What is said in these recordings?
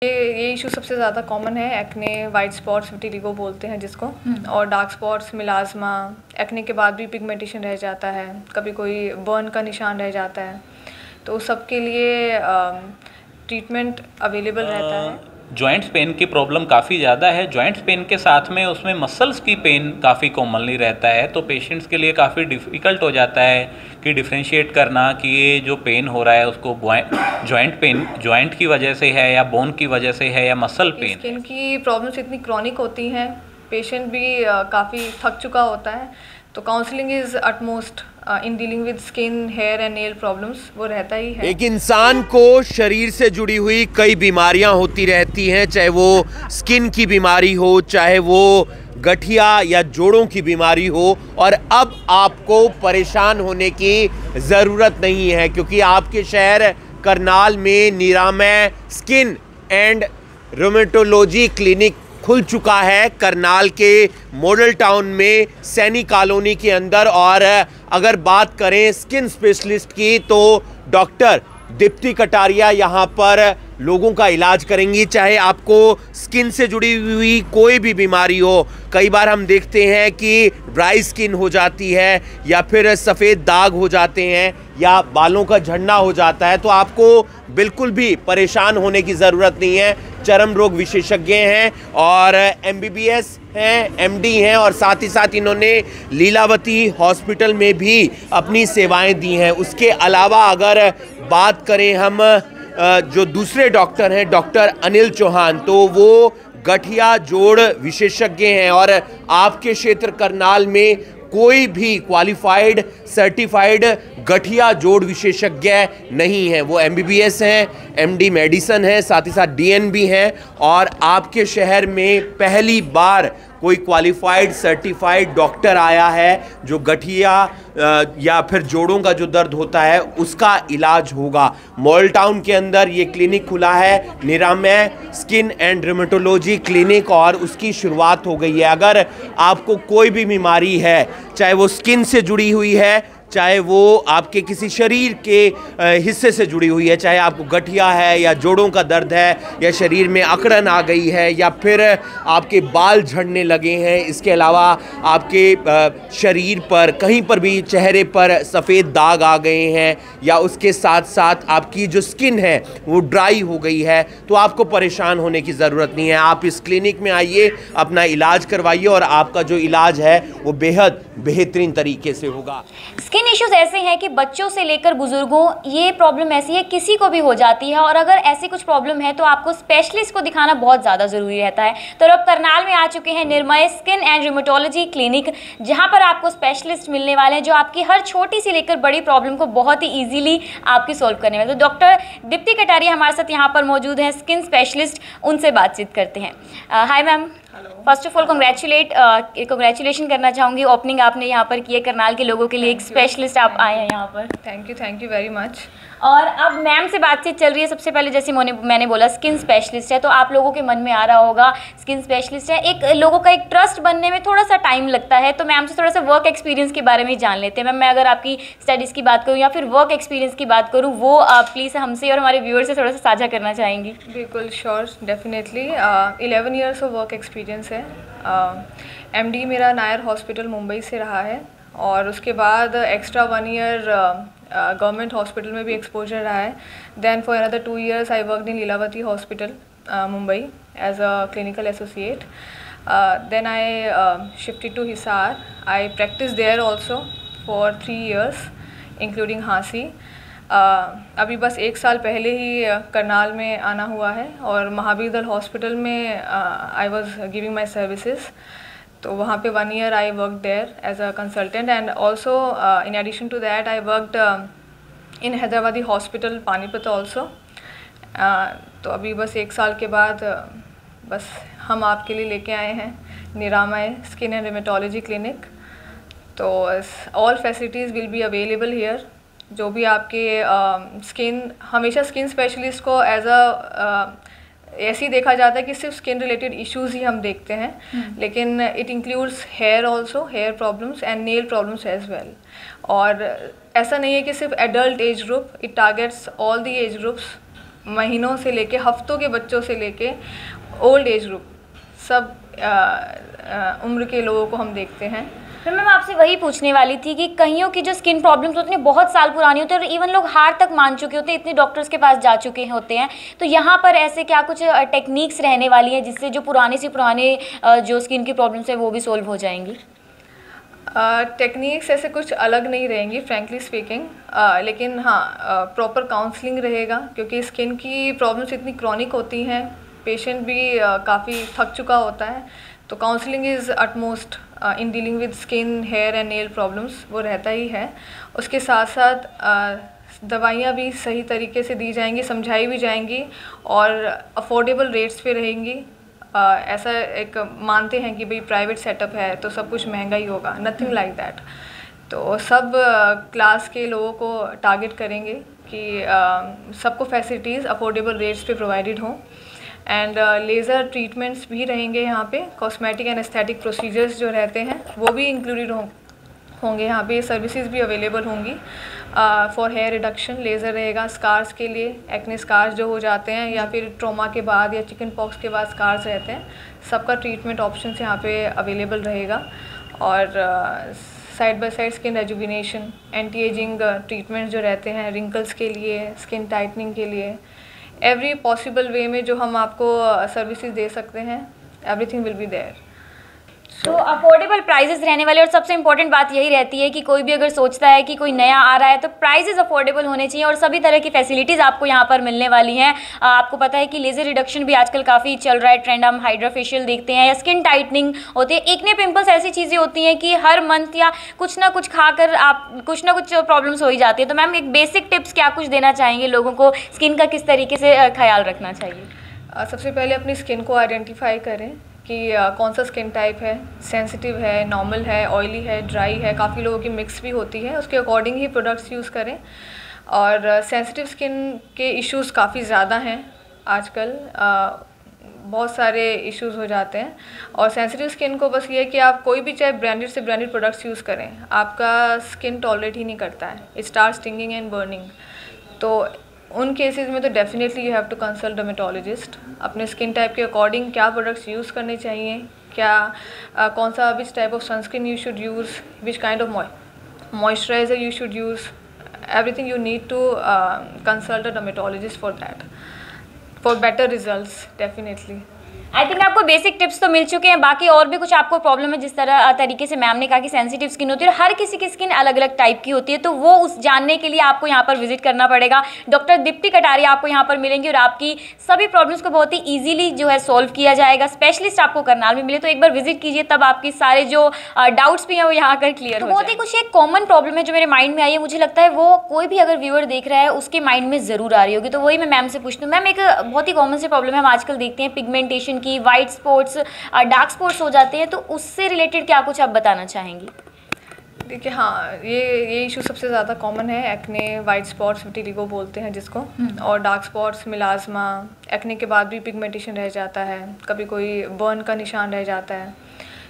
ये इशू सबसे ज़्यादा कॉमन है। एक्ने, वाइट स्पॉट्स, विटिलिगो बोलते हैं जिसको, और डार्क स्पॉट्स, मिलाज़मा। एक्ने के बाद भी पिगमेंटेशन रह जाता है, कभी कोई बर्न का निशान रह जाता है, तो सबके लिए ट्रीटमेंट अवेलेबल रहता है। जॉइंट्स पेन की प्रॉब्लम काफ़ी ज़्यादा है। जॉइंट्स पेन के साथ में उसमें मसल्स की पेन काफ़ी कॉमनली रहता है, तो पेशेंट्स के लिए काफ़ी डिफ़िकल्ट हो जाता है कि डिफ्रेंशिएट करना कि ये जो पेन हो रहा है उसको जॉइंट पेन जॉइंट की वजह से है या बोन की वजह से है या मसल पेन। स्किन की प्रॉब्लम्स इतनी क्रॉनिक होती हैं, पेशेंट भी काफ़ी थक चुका होता है, तो counselling is utmost in dealing with skin, hair and nail problems, वो रहता ही है। एक इंसान को शरीर से जुड़ी हुई कई बीमारियां होती रहती हैं, चाहे वो स्किन की बीमारी हो, चाहे वो गठिया या जोड़ों की बीमारी हो, और अब आपको परेशान होने की ज़रूरत नहीं है, क्योंकि आपके शहर करनाल में निरामय स्किन एंड रूमेटोलॉजी क्लिनिक खुल चुका है, करनाल के मॉडल टाउन में सैनी कॉलोनी के अंदर। और अगर बात करें स्किन स्पेशलिस्ट की, तो डॉक्टर दीप्ति कटारिया यहाँ पर लोगों का इलाज करेंगी, चाहे आपको स्किन से जुड़ी हुई कोई भी बीमारी हो। कई बार हम देखते हैं कि ड्राई स्किन हो जाती है, या फिर सफ़ेद दाग हो जाते हैं, या बालों का झड़ना हो जाता है, तो आपको बिल्कुल भी परेशान होने की ज़रूरत नहीं है। चर्म रोग विशेषज्ञ हैं और MBBS हैं, MD हैं, और साथ ही साथ इन्होंने लीलावती हॉस्पिटल में भी अपनी सेवाएं दी हैं। उसके अलावा अगर बात करें हम जो दूसरे डॉक्टर हैं, डॉक्टर अनिल चौहान, तो वो गठिया जोड़ विशेषज्ञ हैं, और आपके क्षेत्र करनाल में कोई भी क्वालिफाइड सर्टिफाइड गठिया जोड़ विशेषज्ञ नहीं है। वो MBBS हैं, MD मेडिसन है, साथ ही साथ DNB हैं, और आपके शहर में पहली बार कोई क्वालिफाइड सर्टिफाइड डॉक्टर आया है जो गठिया या फिर जोड़ों का जो दर्द होता है उसका इलाज होगा। मॉडल टाउन के अंदर ये क्लिनिक खुला है, निरामय स्किन एंड रूमेटोलॉजी क्लिनिक, और उसकी शुरुआत हो गई है। अगर आपको कोई भी बीमारी है, चाहे वो स्किन से जुड़ी हुई है, चाहे वो आपके किसी शरीर के हिस्से से जुड़ी हुई है, चाहे आपको गठिया है या जोड़ों का दर्द है, या शरीर में अकड़न आ गई है, या फिर आपके बाल झड़ने लगे हैं, इसके अलावा आपके शरीर पर कहीं पर भी चेहरे पर सफ़ेद दाग आ गए हैं, या उसके साथ साथ आपकी जो स्किन है वो ड्राई हो गई है, तो आपको परेशान होने की ज़रूरत नहीं है। आप इस क्लिनिक में आइए, अपना इलाज करवाइए, और आपका जो इलाज है वो बेहद बेहतरीन तरीके से होगा। स्किन इश्यूज ऐसे हैं कि बच्चों से लेकर बुजुर्गों, ये प्रॉब्लम ऐसी है किसी को भी हो जाती है, और अगर ऐसी कुछ प्रॉब्लम है तो आपको स्पेशलिस्ट को दिखाना बहुत ज़्यादा ज़रूरी रहता है। तो अब करनाल में आ चुके हैं Nirmay skin and rheumatology clinic, जहां पर आपको स्पेशलिस्ट मिलने वाले हैं जो आपकी हर छोटी सी लेकर बड़ी प्रॉब्लम को बहुत ही ईजिली आपकी सॉल्व करने वाले। तो डॉक्टर दीप्ति कटारिया हमारे साथ यहाँ पर मौजूद हैं, स्किन स्पेशलिस्ट, उनसे बातचीत करते हैं। Hi ma'am, first of all congratulation करना चाहूँगी, ओपनिंग आपने यहाँ पर की है करनाल के लोगों के लिए, एक स्पेशलिस्ट आप आए हैं यहाँ पर। Thank you very much. और अब मैम से बातचीत चल रही है। सबसे पहले जैसे मैंने बोला स्किन स्पेशलिस्ट है, तो आप लोगों के मन में आ रहा होगा स्किन स्पेशलिस्ट है, एक लोगों का एक ट्रस्ट बनने में थोड़ा सा टाइम लगता है, तो मैम से थोड़ा सा वर्क एक्सपीरियंस के बारे में जान लेते हैं। मैम, मैं अगर आपकी स्टडीज़ की बात करूँ या फिर वर्क एक्सपीरियंस की बात करूँ, वो आप प्लीज़ हमसे और हमारे व्यूअर से थोड़ा सा साझा करना चाहेंगी? बिल्कुल, sure, definitely. 11 years of work experience है। MD मेरा नायर हॉस्पिटल मुंबई से रहा है, और उसके बाद एक्स्ट्रा 1 ईयर गवर्नमेंट हॉस्पिटल में भी एक्सपोजर रहा है। Then for another 2 years I worked in Lilavati hospital Mumbai as a clinical associate. Then I shifted to Hisar. I practise there also for 3 years including Hansi. अभी बस 1 साल पहले ही करनाल में आना हुआ है, और महावीर दल हॉस्पिटल में I was giving my services, तो वहाँ पे 1 year I work there as a consultant, and also in addition to that I worked in Hyderabadi hospital Panipat also. तो अभी बस 1 साल के बाद बस हम आपके लिए लेके आए हैं निरामय स्किन एंड रूमेटोलॉजी क्लिनिक। तो all facilities will be available here. जो भी आपके स्किन, हमेशा स्किन स्पेशलिस्ट को एज अ ऐसे ही देखा जाता है कि सिर्फ स्किन रिलेटेड इश्यूज ही हम देखते हैं, लेकिन it includes hair also, hair problems and nail problems as well. और ऐसा नहीं है कि सिर्फ adult age group, it targets all the age groups महीनों से लेके हफ्तों के बच्चों से लेके ओल्ड एज ग्रुप सब उम्र के लोगों को हम देखते हैं। फिर मैं आपसे वही पूछने वाली थी कि कईयों की जो स्किन प्रॉब्लम्स होती हैं बहुत साल पुरानी होती है और इवन लोग हार तक मान चुके होते हैं, इतने डॉक्टर्स के पास जा चुके होते हैं, तो यहाँ पर ऐसे क्या कुछ टेक्निक्स रहने वाली हैं जिससे जो पुराने से पुराने जो स्किन की प्रॉब्लम्स है वो भी सोल्व हो जाएंगी? टेक्निक्स ऐसे कुछ अलग नहीं रहेंगी फ्रैंकली स्पीकिंग, लेकिन हाँ प्रॉपर काउंसलिंग रहेगा, क्योंकि स्किन की प्रॉब्लम्स इतनी क्रॉनिक होती हैं, पेशेंट भी काफ़ी थक चुका होता है, तो counselling is utmost in dealing with skin, hair and nail problems, वो रहता ही है। उसके साथ साथ दवाइयाँ भी सही तरीके से दी जाएंगी, समझाई भी जाएंगी और अफोर्डेबल रेट्स पे रहेंगी। ऐसा एक मानते हैं कि भाई प्राइवेट सेटअप है तो सब कुछ महंगा ही होगा, नथिंग लाइक दैट। तो सब क्लास के लोगों को टारगेट करेंगे कि सबको फैसिलिटीज़ अफोर्डेबल रेट्स पे प्रोवाइडेड हों। एंड लेज़र ट्रीटमेंट्स भी रहेंगे यहाँ पे, कॉस्मेटिक एंड एस्थेटिक प्रोसीजर्स जो रहते हैं वो भी इंक्लूडेड होंगे यहाँ पे, सर्विसेज भी अवेलेबल होंगी फॉर हेयर रिडक्शन। लेज़र रहेगा स्कार्स के लिए, एक्ने स्कार्स जो हो जाते हैं या फिर ट्रॉमा के बाद या चिकन पॉक्स के बाद स्कार्स रहते हैं, सबका ट्रीटमेंट ऑप्शंस यहाँ पे अवेलेबल रहेगा। और side by side skin rejuvenation, anti ageing treatment जो रहते हैं रिंकल्स के लिए, स्किन टाइटनिंग के लिए, एवरी पॉसिबल वे में जो हम आपको सर्विसेज दे सकते हैं, एवरीथिंग विल बी देयर। तो अफोर्डेबल प्राइजेस रहने वाले, और सबसे इम्पोर्टेंट बात यही रहती है कि कोई भी अगर सोचता है कि कोई नया आ रहा है तो प्राइजेस अफोर्डेबल होने चाहिए और सभी तरह की फैसिलिटीज़ आपको यहाँ पर मिलने वाली हैं। आपको पता है कि लेज़र रिडक्शन भी आजकल काफ़ी चल रहा है ट्रेंड, हम हाइड्रा फेशियल देखते हैं या स्किन टाइटनिंग होती है। एक्ने पिंपल्स ऐसी चीज़ें होती हैं कि हर मंथ या कुछ ना कुछ खाकर आप कुछ ना कुछ प्रॉब्लम्स हो ही जाती है। तो मैम एक बेसिक टिप्स क्या कुछ देना चाहेंगे लोगों को, स्किन का किस तरीके से ख्याल रखना चाहिए? सबसे पहले अपनी स्किन को आइडेंटिफाई करें कि कौन सा स्किन टाइप है, सेंसिटिव है, नॉर्मल है, ऑयली है, ड्राई है, काफ़ी लोगों की मिक्स भी होती है, उसके अकॉर्डिंग ही प्रोडक्ट्स यूज़ करें। और सेंसिटिव स्किन के इश्यूज़ काफ़ी ज़्यादा हैं आजकल, बहुत सारे इश्यूज़ हो जाते हैं। और सेंसिटिव स्किन को बस ये है कि आप कोई भी चाहे ब्रांडेड से ब्रांडेड प्रोडक्ट्स यूज़ करें, आपका स्किन टॉलरेट ही नहीं करता है, it start stinging and burning. तो उन केसेस में तो definitely you have to consult dermatologist. अपने स्किन टाइप के अकॉर्डिंग क्या प्रोडक्ट्स यूज़ करने चाहिए, क्या कौन सा which type of sunscreen you should use, which kind of moisturiser you should use, everything you need to consult a dermatologist for that, for better results definitely. I think आपको basic tips तो मिल चुके हैं, बाकी और भी कुछ आपको प्रॉब्लम है, जिस तरह तरीके से मैम ने कहा कि सेंसिटिव स्किन होती है और हर किसी की स्किन अलग अलग टाइप की होती है, तो वो उस जानने के लिए आपको यहाँ पर विजिट करना पड़ेगा। डॉक्टर दीप्ति कटारिया आपको यहाँ पर मिलेंगी और आपकी सभी प्रॉब्लम्स को बहुत ही ईजिली जो है सॉल्व किया जाएगा। स्पेशलिस्ट आपको करनाल में मिले तो एक बार विजिट कीजिए, तब आपके सारे जो डाउट्स भी हैं वो यहाँ कर क्लियर हो। बहुत ही कुछ एक कॉमन प्रॉब्लम है जो मेरे माइंड में आई है, मुझे लगता है वो कोई भी अगर व्यूअर देख रहा है उसके माइंड में ज़रूर आ रही होगी, तो वही मैं मैम से पूछती हूँ। मैम एक बहुत ही कॉमन सी प्रॉब्लम है हम आजकल देखते हैं पिगमेंटेशन की, वाइट स्पॉट्स, डार्क स्पॉट्स हो जाते हैं, तो उससे रिलेटेड क्या कुछ आप बताना चाहेंगी? देखिए हाँ, ये इशू सबसे ज़्यादा कॉमन है, एक्ने, वाइट स्पॉट्स, विटिलिगो बोलते हैं जिसको, और डार्क स्पॉट्स, मिलाज़मा। एक्ने के बाद भी पिगमेंटेशन रह जाता है, कभी कोई बर्न का निशान रह जाता है,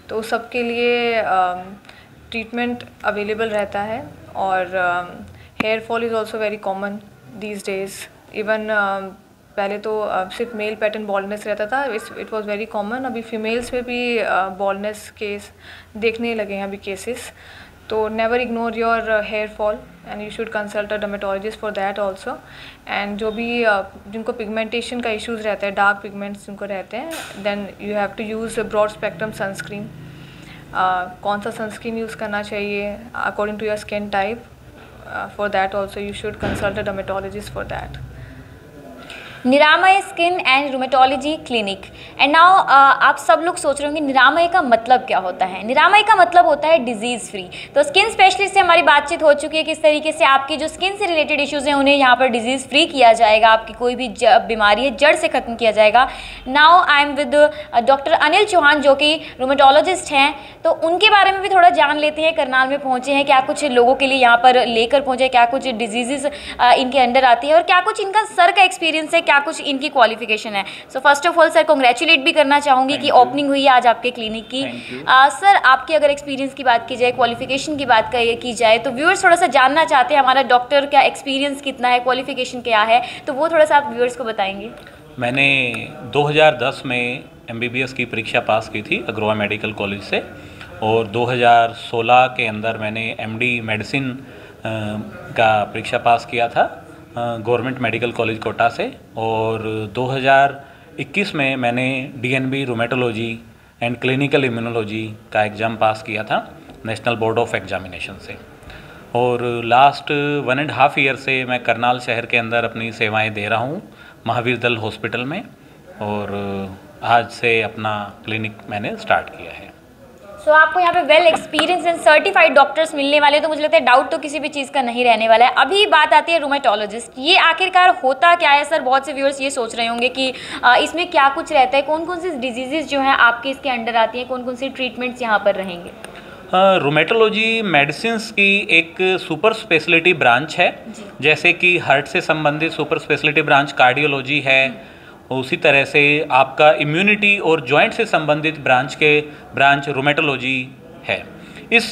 तो सबके लिए ट्रीटमेंट अवेलेबल रहता है। और hair fall is also very common these days. Even पहले तो सिर्फ मेल पैटर्न बॉल्डनेस रहता था, इट वाज वेरी कॉमन, अभी फीमेल्स में भी बॉल्डनेस केस देखने लगे हैं अभी केसेस। तो never ignore your hair fall and you should consult a dermatologist for that also. And जो भी जिनको पिगमेंटेशन का इश्यूज़ रहता है, डार्क पिगमेंट्स जिनको रहते हैं, then you have to use broad spectrum sunscreen. कौन सा सनस्क्रीन यूज़ करना चाहिए according to your skin type, for that also you should consult a dermatologist for that. Niramay skin and rheumatology clinic. And now आप सब लोग सोच रहे होंगे निरामय का मतलब क्या होता है। निरामय का मतलब होता है डिजीज़ फ्री। तो स्किन स्पेशलिस्ट से हमारी बातचीत हो चुकी है किस तरीके से आपकी जो स्किन से रिलेटेड इश्यूज़ हैं उन्हें यहाँ पर डिजीज़ फ्री किया जाएगा, आपकी कोई भी बीमारी है जड़ से ख़त्म किया जाएगा। Now I am with doctor Anil Chauhan जो कि रूमेटोलॉजिस्ट हैं, तो उनके बारे में भी थोड़ा जान लेते हैं। करनाल में पहुँचे हैं, क्या कुछ लोगों के लिए यहाँ पर लेकर पहुँचे, क्या कुछ डिजीज़ इनके अंडर आती है और क्या कुछ इनका सर का एक्सपीरियंस है, क्या क्या कुछ इनकी क्वालिफिकेशन है। So first of all sir congratulate भी करना चाहूँगी कि ओपनिंग हुई है आज आपके क्लिनिक की। सर आपके अगर एक्सपीरियंस की बात की जाए, क्वालिफिकेशन की बात की जाए, तो व्यूअर्स थोड़ा सा जानना चाहते हैं हमारा डॉक्टर का एक्सपीरियंस कितना है, क्वालिफिकेशन क्या है, तो वो थोड़ा सा आप व्यूअर्स को बताएंगे। मैंने 2010 में MBBS की परीक्षा पास की थी अग्रवा मेडिकल कॉलेज से, और 2016 के अंदर मैंने MD मेडिसिन का परीक्षा पास किया था गवर्नमेंट मेडिकल कॉलेज कोटा से, और 2021 में मैंने DNB रोमेटोलॉजी एंड क्लिनिकल इम्यूनोलॉजी का एग्ज़ाम पास किया था नेशनल बोर्ड ऑफ एग्जामिनेशन से। और लास्ट 1.5 ईयर से मैं करनाल शहर के अंदर अपनी सेवाएं दे रहा हूं महावीर दल हॉस्पिटल में, और आज से अपना क्लिनिक मैंने स्टार्ट किया है। सो आपको यहाँ पे well experience and certified doctors मिलने वाले, तो मुझे लगता है डाउट तो किसी भी चीज़ का नहीं रहने वाला है। अभी बात आती है रूमेटोलॉजिस्ट, ये आखिरकार होता क्या है सर? बहुत से व्यूअर्स ये सोच रहे होंगे कि इसमें क्या कुछ रहता है, कौन कौन सी डिजीजेज जो हैं आपके इसके अंडर आती हैं, कौन कौन सी ट्रीटमेंट्स यहाँ पर रहेंगे? रूमेटोलॉजी मेडिसिन्स की एक सुपर स्पेशलिटी ब्रांच है, जैसे कि हार्ट से संबंधित सुपर स्पेशलिटी ब्रांच कार्डियोलॉजी है, उसी तरह से आपका इम्यूनिटी और जॉइंट से संबंधित ब्रांच रूमेटोलॉजी है। इस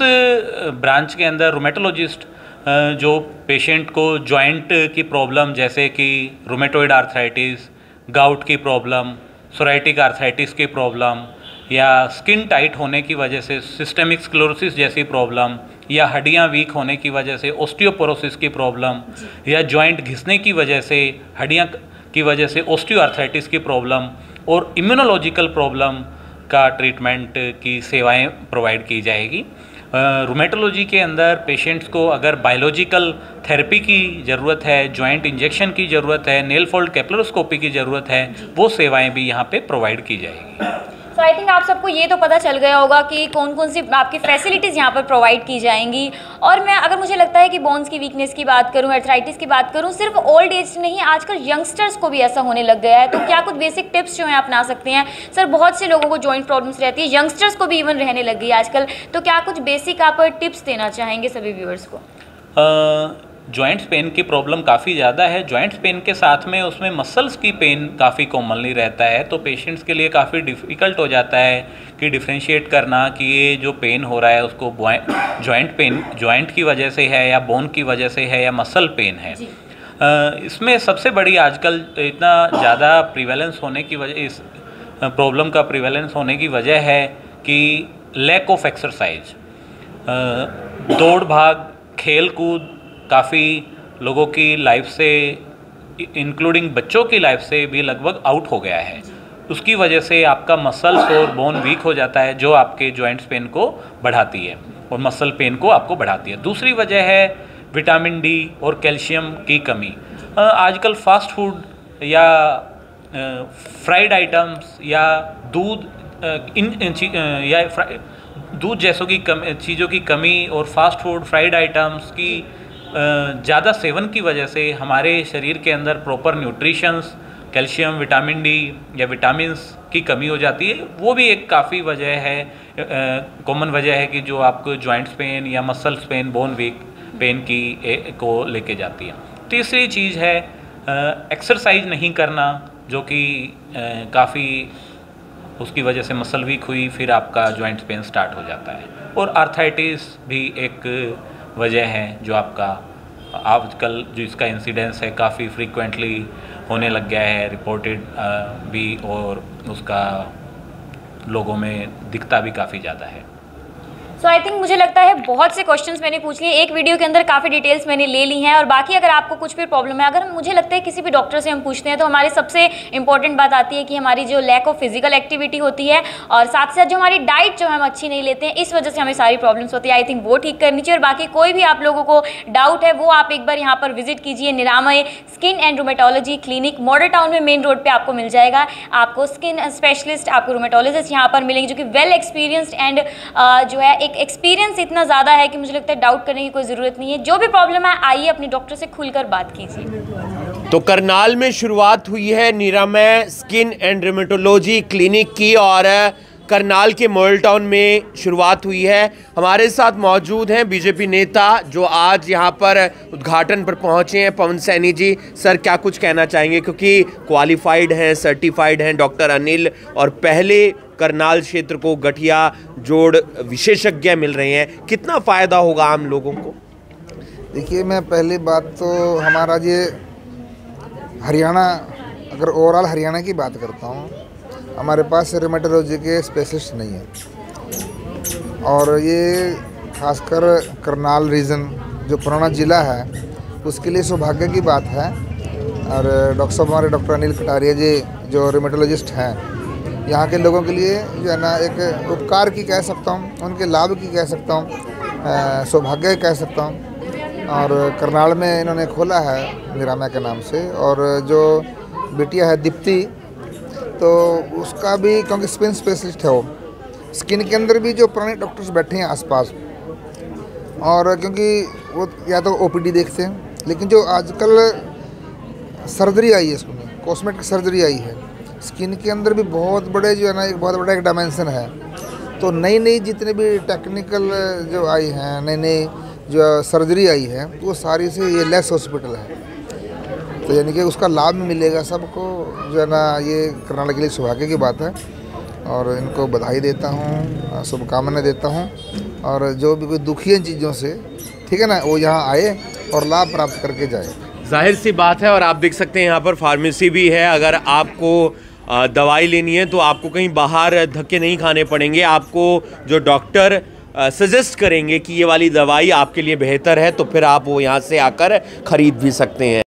ब्रांच के अंदर रूमेटोलॉजिस्ट जो पेशेंट को जॉइंट की प्रॉब्लम जैसे कि रूमेटॉइड आर्थराइटिस, गाउट की प्रॉब्लम, सोराइटिक आर्थराइटिस की प्रॉब्लम, या स्किन टाइट होने की वजह से सिस्टेमिक स्क्लेरोसिस जैसी प्रॉब्लम, या हड्डियां वीक होने की वजह से ओस्टियोपोरोसिस की प्रॉब्लम, या जॉइंट घिसने की वजह से हड्डियां की वजह से ओस्टियोआर्थराइटिस की प्रॉब्लम, और इम्यूनोलॉजिकल प्रॉब्लम का ट्रीटमेंट की सेवाएं प्रोवाइड की जाएगी। रूमेटोलॉजी के अंदर पेशेंट्स को अगर बायोलॉजिकल थेरेपी की ज़रूरत है, जॉइंट इंजेक्शन की ज़रूरत है, नेल फोल्ड कैप्लरोस्कोपी की ज़रूरत है, वो सेवाएं भी यहाँ पे प्रोवाइड की जाएगी। सो आई थिंक आप सबको ये तो पता चल गया होगा कि कौन कौन सी आपकी फैसिलिटीज़ यहाँ पर प्रोवाइड की जाएंगी। और मैं अगर मुझे लगता है कि बोन्स की वीकनेस की बात करूँ, आर्थराइटिस की बात करूँ, सिर्फ ओल्ड एज नहीं, आजकल यंगस्टर्स को भी ऐसा होने लग गया है, तो क्या कुछ बेसिक टिप्स जो हैं अपना सकते हैं? सर बहुत से लोगों को जॉइंट प्रॉब्लम्स रहती है, यंगस्टर्स को भी इवन रहने लग गई है आजकल, तो क्या कुछ बेसिक आप टिप्स देना चाहेंगे सभी व्यूअर्स को? जॉइंट्स पेन की प्रॉब्लम काफ़ी ज़्यादा है। जॉइंट्स पेन के साथ में उसमें मसल्स की पेन काफ़ी कॉमनली रहता है, तो पेशेंट्स के लिए काफ़ी डिफ़िकल्ट हो जाता है कि डिफ्रेंशिएट करना कि ये जो पेन हो रहा है उसको जॉइंट पेन जॉइंट की वजह से है, या बोन की वजह से है, या मसल पेन है। इसमें सबसे बड़ी आजकल इतना ज़्यादा प्रिवेलेंस होने की वजह, इस प्रॉब्लम का प्रिवेलेंस होने की वजह है कि लैक ऑफ एक्सरसाइज। दौड़ भाग, खेल कूद काफ़ी लोगों की लाइफ से, इंक्लूडिंग बच्चों की लाइफ से भी लगभग आउट हो गया है। उसकी वजह से आपका मसल्स और बोन वीक हो जाता है, जो आपके जॉइंट्स पेन को बढ़ाती है और मसल पेन को आपको बढ़ाती है। दूसरी वजह है विटामिन डी और कैल्शियम की कमी। आजकल फास्ट फूड या फ्राइड आइटम्स या दूध दूध जैसों की चीज़ों की कमी और फास्ट फूड, फ्राइड आइटम्स की ज़्यादा सेवन की वजह से हमारे शरीर के अंदर proper nutritions, calcium, vitamin D या विटामिन्स की कमी हो जाती है। वो भी एक काफ़ी वजह है, कॉमन वजह है कि जो आपको जॉइंट्स पेन या muscles pain, bone weak pain की को लेके जाती है। तीसरी चीज़ है एक्सरसाइज नहीं करना, जो कि काफ़ी उसकी वजह से मसल वीक हुई, फिर आपका जॉइंट्स पेन स्टार्ट हो जाता है। और आर्थराइटिस भी एक वजह है जो आपका आजकल जो इसका इंसिडेंस है काफ़ी फ्रीक्वेंटली होने लग गया है, रिपोर्टेड भी, और उसका लोगों में दिखता भी काफ़ी ज़्यादा है। सो आई थिंक मुझे लगता है बहुत से क्वेश्चंस मैंने पूछ लिए, एक वीडियो के अंदर काफ़ी डिटेल्स मैंने ले ली हैं। और बाकी अगर आपको कुछ भी प्रॉब्लम है, अगर मुझे लगता है किसी भी डॉक्टर से हम पूछते हैं तो हमारी सबसे इंपॉर्टेंट बात आती है कि हमारी जो लैक ऑफ फिजिकल एक्टिविटी होती है, और साथ साथ जो हमारी डाइट जो हम अच्छी नहीं लेते हैं, इस वजह से हमें सारी प्रॉब्लम्स होती है। आई थिंक वो ठीक करनी चाहिए। और बाकी कोई भी आप लोगों को डाउट है वो आप एक बार यहाँ पर विजिट कीजिए, निरामय skin and rheumatology clinic, model town में मेन रोड पर आपको मिल जाएगा। आपको स्किन स्पेशलिस्ट, आपको रूमेटोलॉजिस्ट यहाँ पर मिलेंगे जो कि वेल एक्सपीरियंसड एंड जो है एक एक्सपीरियंस इतना ज़्यादा है कि मुझे लगता है डाउट करने की कोई ज़रूरत नहीं है। जो भी प्रॉब्लम है आइए अपने डॉक्टर से खुलकर बात कीजिए। तो करनाल में शुरुआत हुई है निरामय स्किन एंड रूमेटोलॉजी क्लिनिक की, और करनाल के मॉडल टाउन में शुरुआत हुई है। हमारे साथ मौजूद हैं बीजेपी नेता जो आज यहाँ पर उद्घाटन पर पहुँचे हैं, पवन सैनी जी। सर, क्या कुछ कहना चाहेंगे, क्योंकि क्वालिफाइड हैं, सर्टिफाइड हैं डॉक्टर अनिल, और पहले करनाल क्षेत्र को गठिया जोड़ विशेषज्ञ मिल रहे हैं, कितना फ़ायदा होगा आम लोगों को? देखिए, मैं पहली बात तो हमारा ये हरियाणा, अगर ओवरऑल हरियाणा की बात करता हूँ, हमारे पास रेमेटोलॉजी के स्पेशलिस्ट नहीं है। और ये खासकर करनाल रीजन जो पुराना ज़िला है उसके लिए सौभाग्य की बात है। और डॉक्टर साहब हमारे डॉक्टर अनिल कटारिया जी जो रेमेटोलॉजिस्ट हैं, यहाँ के लोगों के लिए जो है ना एक उपकार की कह सकता हूँ, उनके लाभ की कह सकता हूँ, सौभाग्य कह सकता हूँ। और करनाल में इन्होंने खोला है निरामय के नाम से। और जो बिटिया है दीप्ति, तो उसका भी क्योंकि स्किन स्पेशलिस्ट है, वो स्किन के अंदर भी जो पुराने डॉक्टर्स बैठे हैं आसपास, और क्योंकि वो या तो ओपीडी देखते हैं, लेकिन जो आजकल सर्जरी आई है, इसमें कॉस्मेटिक सर्जरी आई है, स्किन के अंदर भी बहुत बड़े जो है ना, एक बहुत बड़ा एक डायमेंशन है। तो नई नई जितने भी टेक्निकल जो आई हैं, नई नई जो सर्जरी आई है, वो सारी से ये लेस हॉस्पिटल है। तो यानी कि उसका लाभ मिलेगा सबको, जो है ना, ये करनाल के लिए सौभाग्य की बात है। और इनको बधाई देता हूँ, शुभकामनाएं देता हूँ। और जो भी कोई दुखी है इन चीज़ों से, ठीक है ना, वो यहाँ आए और लाभ प्राप्त करके जाए। जाहिर सी बात है। और आप देख सकते हैं यहाँ पर फार्मेसी भी है। अगर आपको दवाई लेनी है तो आपको कहीं बाहर धक्के नहीं खाने पड़ेंगे। आपको जो डॉक्टर सजेस्ट करेंगे कि ये वाली दवाई आपके लिए बेहतर है, तो फिर आप वो यहाँ से आकर ख़रीद भी सकते हैं।